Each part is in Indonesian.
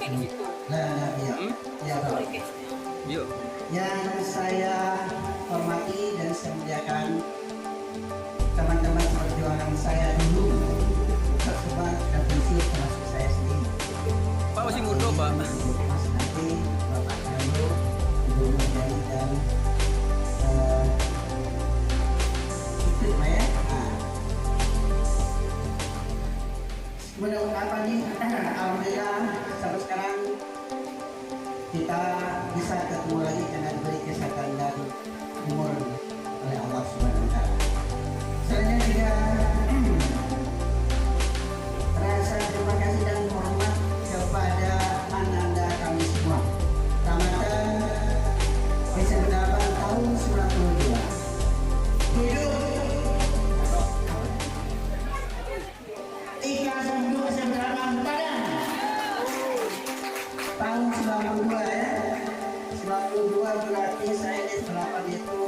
kayak di situ. Nah, iya. Ya, Pak. Yuk. Yang saya hormati dan saya muliakan teman-teman perjuangan saya dulu, semua sudah pensiun termasuk saya sendiri. Pak masih muda, Pak. Mas Nanti, Bapak Jalo, Ibu Mujani dan itu Pak ya. Mudah-mudahan nih, alhamdulillah sampai sekarang kita bisa ketemu lagi karena diberi kesehatan dan umur oleh Allah Subhanahu Wa Taala. Selanjutnya juga rasa terima kasih dan hormat kepada ananda kami semua. Ramadan bisa 8 tahun 92. Hidup 3 badan tahun 92 ya. 92 berarti saya di 8 itu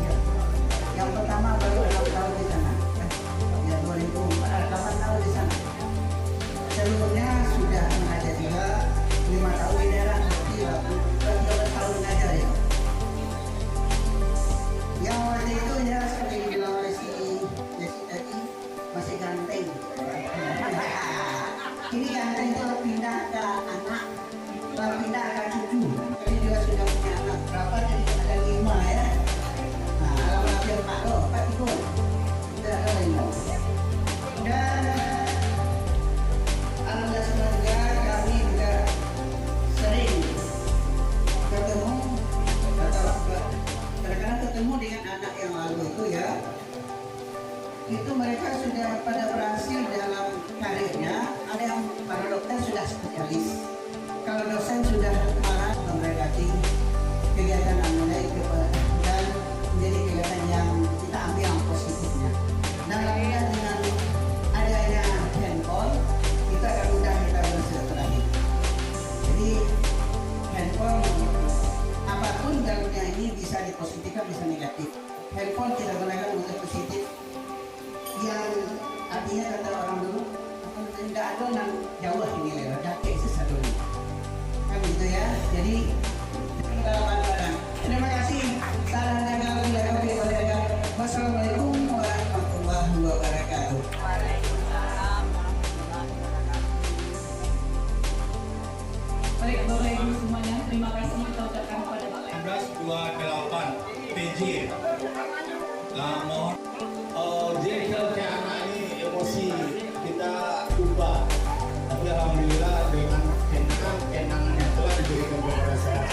ya, yang pertama baru 6 tahun di sana ya, 2004 8 tahun di sana. Sebelumnya sudah mengajar juga 5 tahun di daerah, 13 tahun mengajar ya. Yang waktu itu ya seperti dibilang oleh si Jesse tadi masih ganteng. Ini ganteng itu pindah ke anak, pindah ke cucu. Ini juga sudah punya anak berapa, jadi ada 5 ya. Nah, kalau hampir Pak Lo, Pak Ibu, sudah ada 5. Dan alhamdulillah semoga kami juga sering ketemu atau kadang-kadang ketemu dengan anak yang lalu itu ya. Itu mereka sudah pada berhasil dalam karirnya. Ada yang para dokter sudah spesialis, kalau dosen sudah malah memberkati kegiatan alumni dan menjadi kegiatan yang kita ambil yang positifnya. Dan lainnya dengan adanya handphone kita akan mudah kita bersilaturahmi. Jadi handphone apapun dalamnya ini bisa dipositifkan bisa negatif. Handphone kita gunakan untuk positif, yang artinya kata orang dulu tidak ada yang jauh ini lewat kakek sesadul kan gitu ya. Jadi terima kasih. Salam jaga wilayah. Wassalamualaikum warahmatullahi wabarakatuh. Baik, Bapak Ibu semuanya, terima kasih kita ucapkan kepada Bapak 1128 PJ. Mohon jadi kalau kayak anak ini emosi kita ubah, tapi alhamdulillah dengan kenangan yang telah diberikan kepada saya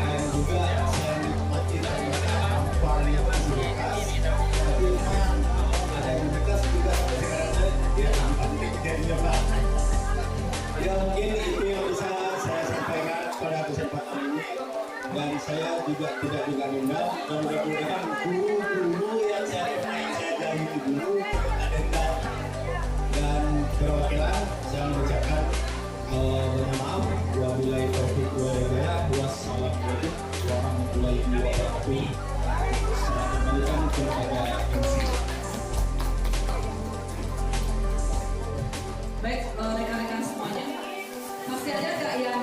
dan juga saya nikmati ternyata paling fasilitas, tapi memang ada yang bekas juga sekarang dia nampak jadinya Pak. Ya mungkin itu yang bisa saya sampaikan pada kesempatan ini, dan saya juga tidak diundang, dan mudah-mudahan guru-guru yang saya jahili dulu ada, dan perwakilan saya mengucapkan banyak maaf. Wabillahi taufiq wal hidayah. Wassalamualaikum warahmatullahi wabarakatuh. Saya kembalikan kepada MC. Baik, rekan-rekan semuanya, masih ada nggak yang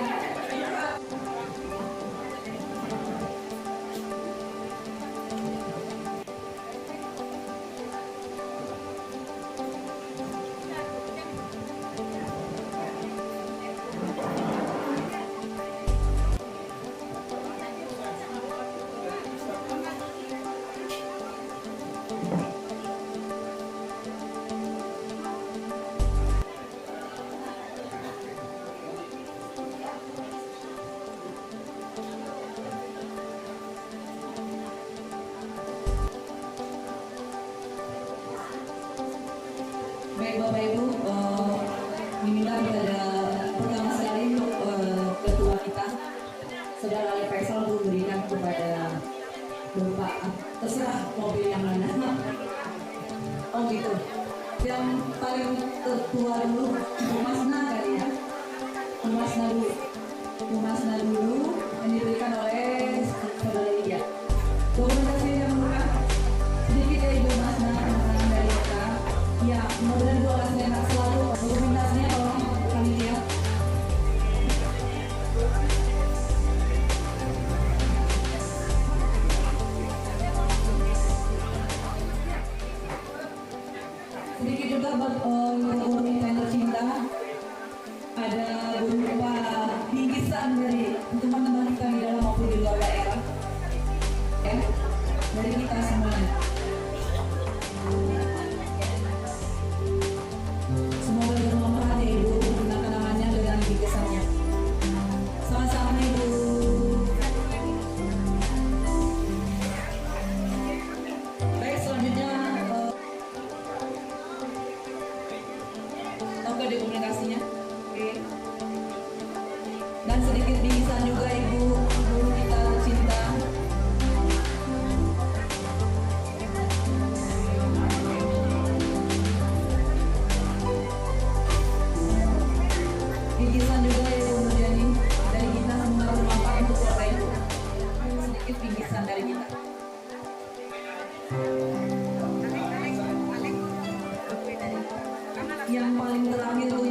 baik Bapak Ibu, inilah pada pertama sekali untuk ketua kita, Saudara Ali Faisal, memberikan kepada Bapak, terserah mobil yang mana. Oh gitu. Yang paling tertua dulu, Umasna kali ya. Umasna dulu yang diberikan oleh Saudara Lydia. Dokumentasi yang murah sedikit ya Ibu Masna, dari kita. Ya, mudah-mudahan doa selalu dokumentasinya untuk kita yang tercinta ada berupa bingkisan dari teman-teman kita di dalam maupun di luar daerah, ya, dari kita semuanya. Semoga bermanfaat ya Ibu, gunakan namanya dengan bingkisannya. Sama-sama Ibu. Baik, selanjutnya oke deh komunikasinya. Oke. Dan sedikit bingkisan juga Ibu, guru kita tercinta. Bingkisan juga ya Ibu Nurjani, dari kita semoga bermanfaat untuk keluarga Ibu. Sedikit bingkisan dari kita. Yang paling terakhir tuh